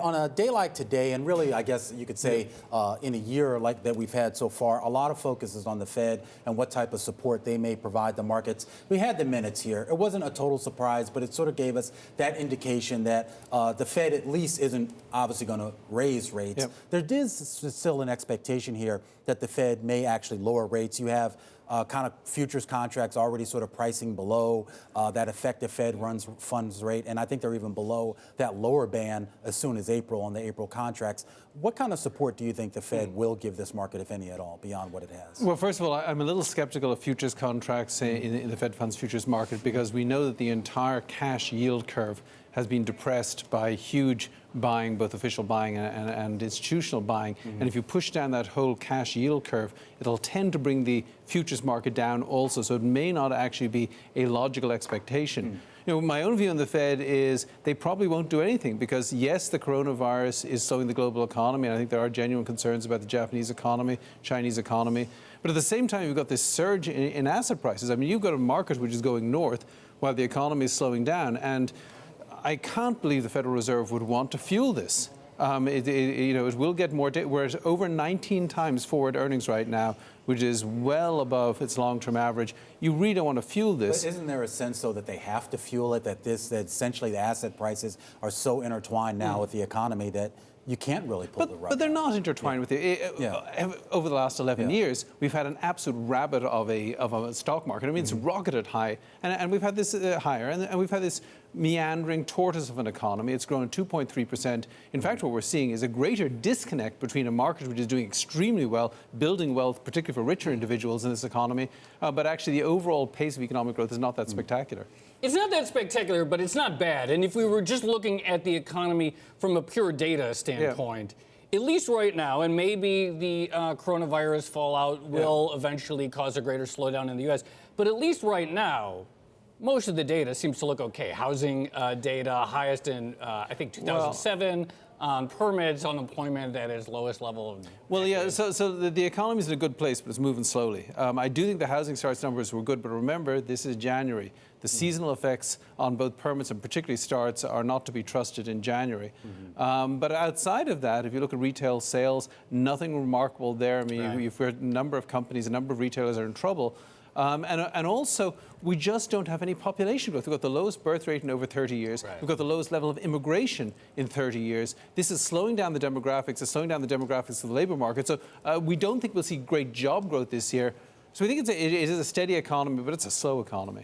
On a day like today, and really, I guess you could say in a year like that we've had so far, a lot of focus is on the Fed and what type of support they may provide the markets. We had the minutes here. It wasn't a total surprise, but it sort of gave us that indication that the Fed at least isn't obviously going to raise rates. Yep. There is still an expectation here that the Fed may actually lower rates. You have kind of futures contracts already sort of pricing below that effective Fed funds rate, and I think they're even below that lower band as soon as April on the April contracts. What kind of support do you think the Fed will give this market, if any at all, beyond what it has? Well, first of all, I'm a little skeptical of futures contracts in the Fed funds futures market because we know that the entire cash yield curve has been depressed by huge buying, both official buying and institutional buying. And if you push down that whole cash yield curve, it'll tend to bring the futures market down also. So it may not actually be a logical expectation. You know, my own view on the Fed is they probably won't do anything because, yes, the coronavirus is slowing the global economy, and I think there are genuine concerns about the Japanese economy, Chinese economy. But at the same time, you've got this surge in asset prices. I mean, you've got a market which is going north while the economy is slowing down. And I can't believe the Federal Reserve would want to fuel this. It will get more. We're at over 19 times forward earnings right now, which is well above its long-term average. You really don't want to fuel this. But isn't there a sense, though, that they have to fuel it, that essentially the asset prices are so intertwined now with the economy that you can't really pull the rug But they're out? not intertwined with it. Over the last 11 years, we've had an absolute rabbit of a stock market. I mean, it's rocketed high, and we've had this higher, and we've had this meandering tortoise of an economy. It's grown 2.3%. In fact, what we're seeing is a greater disconnect between a market which is doing extremely well, building wealth, particularly for richer individuals in this economy, but actually the overall pace of economic growth is not that spectacular. It's not that spectacular, but it's not bad. And if we were just looking at the economy from a pure data standpoint, at least right now, and maybe the coronavirus fallout will eventually cause a greater slowdown in the U.S., but at least right now, most of the data seems to look okay. Housing data, highest in, I think, 2007. Permits, unemployment at its lowest level of decades. So the economy is in a good place, but it's moving slowly. I do think the housing starts numbers were good, but remember, this is January. The seasonal effects on both permits and particularly starts are not to be trusted in January. But outside of that, if you look at retail sales, nothing remarkable there. I mean, you've heard a number of companies, a number of retailers are in trouble. And also, we just don't have any population growth. We've got the lowest birth rate in over 30 years. We've got the lowest level of immigration in 30 years. This is slowing down the demographics. It's slowing down the demographics of the labor market. So we don't think we'll see great job growth this year. So we think it is a steady economy, but it's a slow economy.